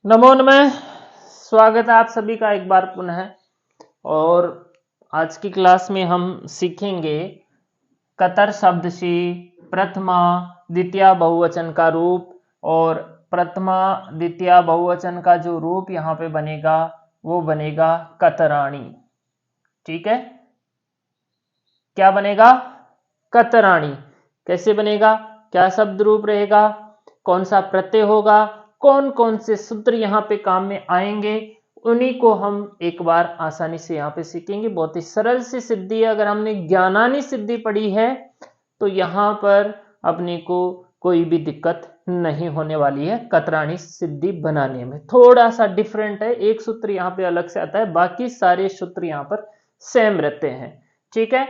नमो नमः। स्वागत है आप सभी का एक बार पुनः। और आज की क्लास में हम सीखेंगे कतर शब्द से प्रथमा द्वितीय बहुवचन का रूप। और प्रथमा द्वितीय बहुवचन का जो रूप यहाँ पे बनेगा वो बनेगा कतराणी। ठीक है, क्या बनेगा? कतराणी। कैसे बनेगा? क्या शब्द रूप रहेगा? कौन सा प्रत्यय होगा? कौन कौन से सूत्र यहाँ पे काम में आएंगे? उन्हीं को हम एक बार आसानी से यहाँ पे सीखेंगे। बहुत ही सरल सी सिद्धि है। अगर हमने ज्ञानानी सिद्धि पढ़ी है तो यहाँ पर अपने को कोई भी दिक्कत नहीं होने वाली है कतरानी सिद्धि बनाने में। थोड़ा सा डिफरेंट है, एक सूत्र यहाँ पे अलग से आता है, बाकी सारे सूत्र यहाँ पर सेम रहते हैं। ठीक है,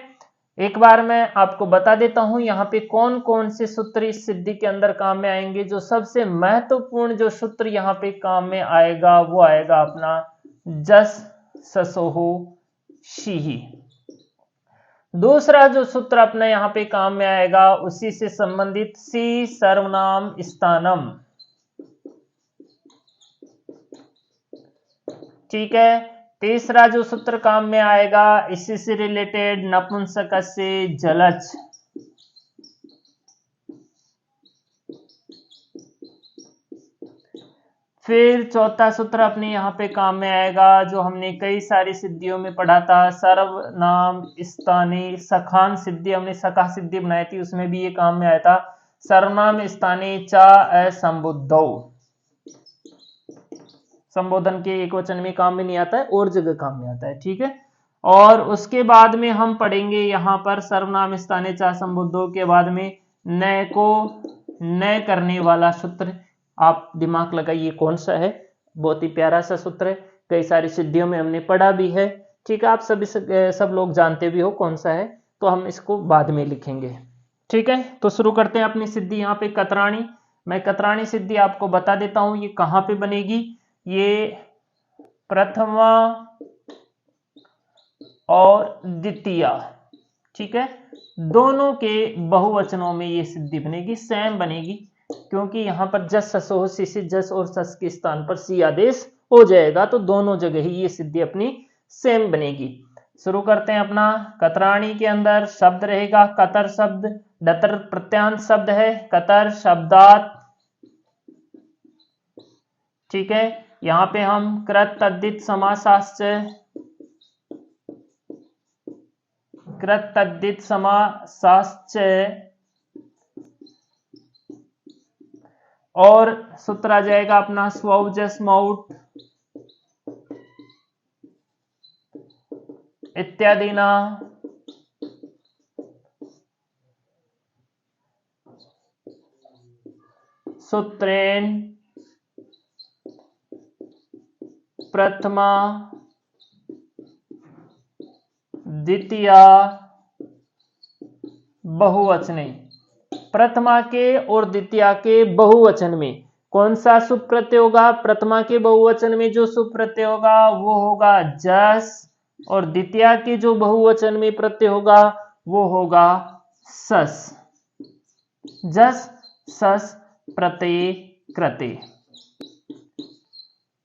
एक बार मैं आपको बता देता हूं यहाँ पे कौन कौन से सूत्र इस सिद्धि के अंदर काम में आएंगे। जो सबसे महत्वपूर्ण जो सूत्र यहाँ पे काम में आएगा वो आएगा अपना जस ससोहु शीही। दूसरा जो सूत्र अपना यहाँ पे काम में आएगा उसी से संबंधित सी सर्वनाम स्थानम। ठीक है, तीसरा जो सूत्र काम में आएगा इसी से रिलेटेड नपुंसकस्य जलज। फिर चौथा सूत्र अपने यहाँ पे काम में आएगा जो हमने कई सारी सिद्धियों में पढ़ा था, सर्वनाम स्थानी सखान सिद्धि। हमने सखा सिद्धि बनाई थी, उसमें भी ये काम में आया था। सर्वनाम स्थानी चा असंबुद्धौ। संबोधन के एक वचन में काम में नहीं आता है और जगह काम में आता है। ठीक है, और उसके बाद में हम पढ़ेंगे यहाँ पर सर्वनाम स्थाने चा संबुद्धौ के बाद में न को न करने वाला सूत्र। आप दिमाग लगाइए कौन सा है, बहुत ही प्यारा सा सूत्र है, कई सारी सिद्धियों में हमने पढ़ा भी है। ठीक है, आप सभी सब लोग जानते भी हो कौन सा है, तो हम इसको बाद में लिखेंगे। ठीक है, तो शुरू करते हैं अपनी सिद्धि। यहाँ पे कतराणी, मैं कतराणी सिद्धि आपको बता देता हूं ये कहां पे बनेगी। ये प्रथमा और द्वितीय, ठीक है, दोनों के बहुवचनों में ये सिद्धि बनेगी, सेम बनेगी, क्योंकि यहां पर जस ससोह सी से जस और सस के स्थान पर सी आदेश हो जाएगा, तो दोनों जगह ही ये सिद्धि अपनी सेम बनेगी। शुरू करते हैं अपना। कतराणी के अंदर शब्द रहेगा कतर शब्द, डतर प्रत्यांत शब्द है, कतर शब्दात। ठीक है, यहां पे हम कृत तद्धित समासाश्च, कृत तद्धित समासाश्च, और सूत्र आ जाएगा अपना स्वौजस मौट इत्यादि ना। सूत्रेण प्रथमा द्वितीया बहुवचने। प्रथमा के और द्वितीया के बहुवचन में कौन सा सुप्रत्यय होगा? प्रथमा के बहुवचन में जो सुप्रत्यय होगा वो होगा जस, और द्वितीया के जो बहुवचन में प्रत्यय होगा वो होगा सस। जस सस प्रत्यय कृते।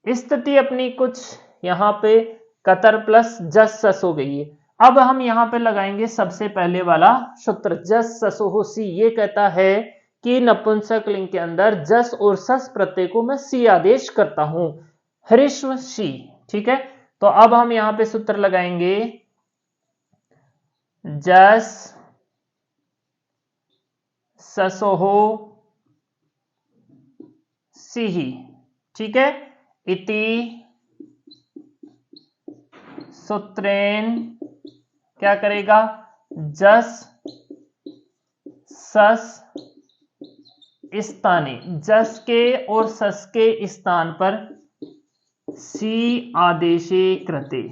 स्थिति अपनी कुछ यहाँ पे कतर प्लस जस सस हो गई है। अब हम यहाँ पे लगाएंगे सबसे पहले वाला सूत्र जस ससोह सी। ये कहता है कि नपुंसक लिंग के अंदर जस और सस प्रत्यय को मैं सी आदेश करता हूं, ह्रस्व सी। ठीक है, तो अब हम यहाँ पे सूत्र लगाएंगे जस ससोह सी। ठीक है, इति सूत्रेण क्या करेगा? जस सस स्थाने, जस के और सस के स्थान पर सी आदेशे कृते।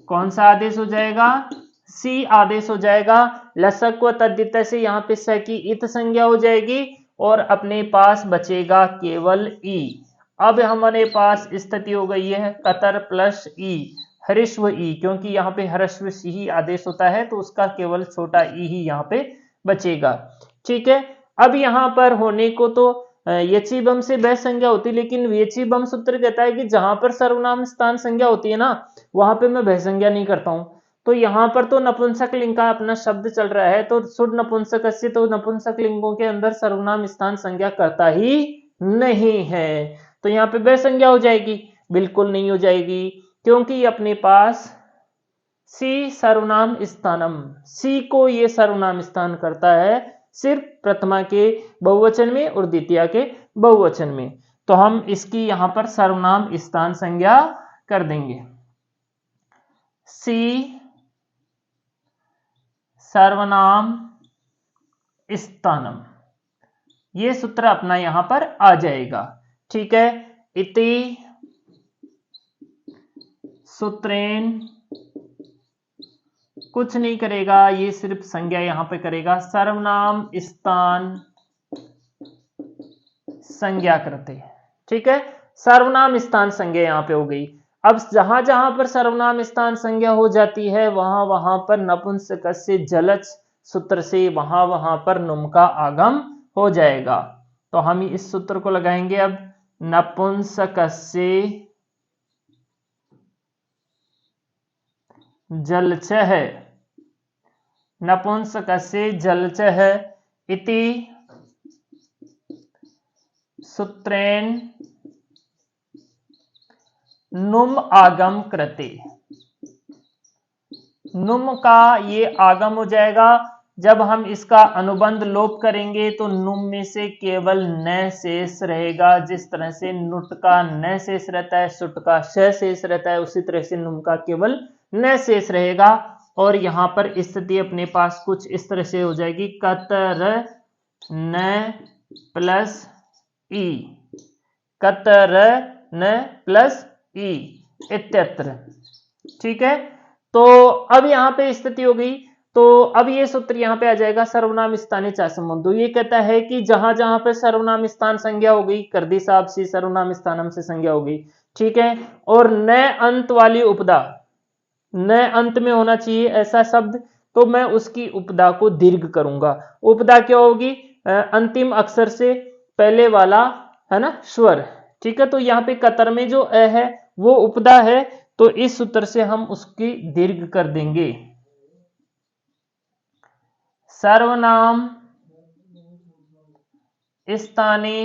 कौन सा आदेश हो जाएगा? सी आदेश हो जाएगा। लसक व तद्धित से यहाँ पे स की इत संज्ञा हो जाएगी और अपने पास बचेगा केवल ई। अब हमारे पास स्थिति हो गई है कतर प्लस ई, ह्रस्व ई, क्योंकि यहाँ पे ह्रस्व सी ही आदेश होता है तो उसका केवल छोटा ई ही यहाँ पे बचेगा। ठीक है, अब यहाँ पर होने को तो यची बम से बह संज्ञा होती, लेकिन यची बम सूत्र कहता है कि जहां पर सर्वनाम स्थान संज्ञा होती है ना वहां पे मैं बह संज्ञा नहीं करता हूं। तो यहाँ पर तो नपुंसक लिंग का अपना शब्द चल रहा है, तो शुद्ध नपुंसक से, तो नपुंसक लिंगों के अंदर सर्वनाम स्थान संज्ञा करता ही नहीं है। तो यहाँ पे बह संज्ञा हो जाएगी? बिल्कुल नहीं हो जाएगी, क्योंकि अपने पास सी सर्वनाम स्थानम, सी को ये सर्वनाम स्थान करता है सिर्फ प्रथमा के बहुवचन में और द्वितीया के बहुवचन में। तो हम इसकी यहां पर सर्वनाम स्थान संज्ञा कर देंगे, सी सर्वनाम स्थानम, ये सूत्र अपना यहां पर आ जाएगा। ठीक है, इति सूत्रेन, कुछ नहीं करेगा, ये सिर्फ संज्ञा यहां पे करेगा, सर्वनाम स्थान संज्ञा करते। ठीक है, सर्वनाम स्थान संज्ञा यहां पे हो गई। अब जहां जहां पर सर्वनाम स्थान संज्ञा हो जाती है वहां वहां पर नपुंसक से जलच सूत्र से वहां वहां पर नुम का आगम हो जाएगा। तो हम इस सूत्र को लगाएंगे अब, नपुंसक से जलचः, नपुंसक से जलचः इति सूत्रेण नुम आगम कृते। नुम का ये आगम हो जाएगा, जब हम इसका अनुबंध लोप करेंगे तो नुम में से केवल न शेष रहेगा। जिस तरह से नुट का न शेष रहता है, सुट का श शेष रहता है, उसी तरह से नुम का केवल न शेष रहेगा। और यहां पर स्थिति अपने पास कुछ इस तरह से हो जाएगी, कतर न प्लस ई, कतर न प्लस ई इत्यत्र। ठीक है, तो अब यहां पे स्थिति हो गई, तो अब ये सूत्र यहां पे आ जाएगा, सर्वनाम स्थानीय चा संबंधो। ये कहता है कि जहां जहां पे सर्वनाम स्थान संज्ञा हो गई, कर दी साहब सी सर्वनाम स्थानम से संज्ञा हो गई। ठीक है, और न अंत वाली उपदा, न अंत में होना चाहिए ऐसा शब्द, तो मैं उसकी उपदा को दीर्घ करूंगा। उपदा क्या होगी? अंतिम अक्षर से पहले वाला है ना स्वर। ठीक है, तो यहाँ पे कतर में जो अ है वो उपदा है, तो इस सूत्र से हम उसकी दीर्घ कर देंगे। सर्वनाम स्थाने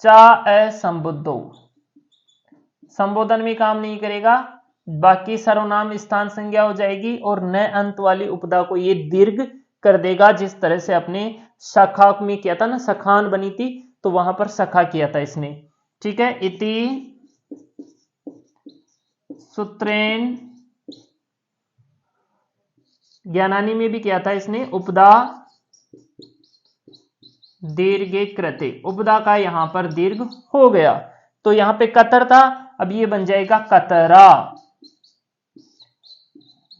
चा असंबुद्धो, संबोधन में काम नहीं करेगा, बाकी सर्वनाम स्थान संज्ञा हो जाएगी और न अंत वाली उपदा को ये दीर्घ कर देगा, जिस तरह से अपने शाखा में किया था ना, सखान बनी थी तो वहां पर सखा किया था इसने। ठीक है, इति सूत्रेण, ज्ञानानी में भी किया था इसने, उपदा दीर्घे कृते, उपदा का यहां पर दीर्घ हो गया। तो यहां पे कतर था, अब ये बन जाएगा कतरा,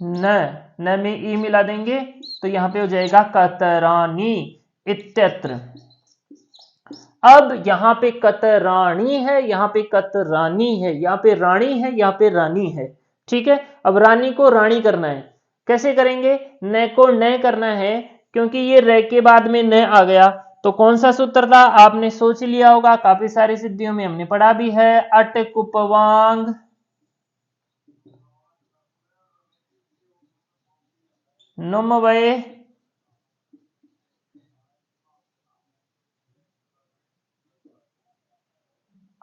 न में ई मिला देंगे तो यहां पे हो जाएगा कतरानी इत्यत्र। अब यहां पे कतरानी है, यहां पे कतरानी है, यहां पे रानी है, यहां पे रानी है। ठीक है, अब रानी को रानी करना है, कैसे करेंगे? न को न करना है, क्योंकि ये र के बाद में न आ गया, तो कौन सा सूत्र था आपने सोच लिया होगा, काफी सारी सिद्धियों में हमने पढ़ा भी है, अट कुपवांग नुम वये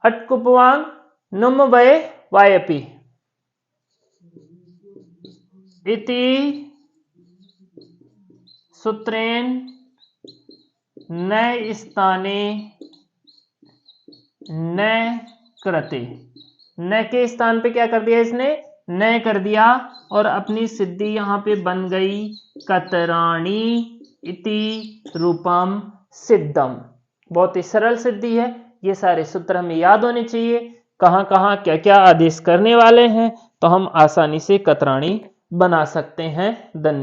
अटकुपवांग नुम वये वायपी इति सूत्रेण न स्थाने न कृते। न के स्थान पे क्या कर दिया इसने? न कर दिया, और अपनी सिद्धि यहां पे बन गई कतराणी इति रूपम सिद्धम। बहुत ही सरल सिद्धि है, ये सारे सूत्र हमें याद होने चाहिए, कहां कहां क्या क्या आदेश करने वाले हैं, तो हम आसानी से कतराणी बना सकते हैं। धन्यवाद।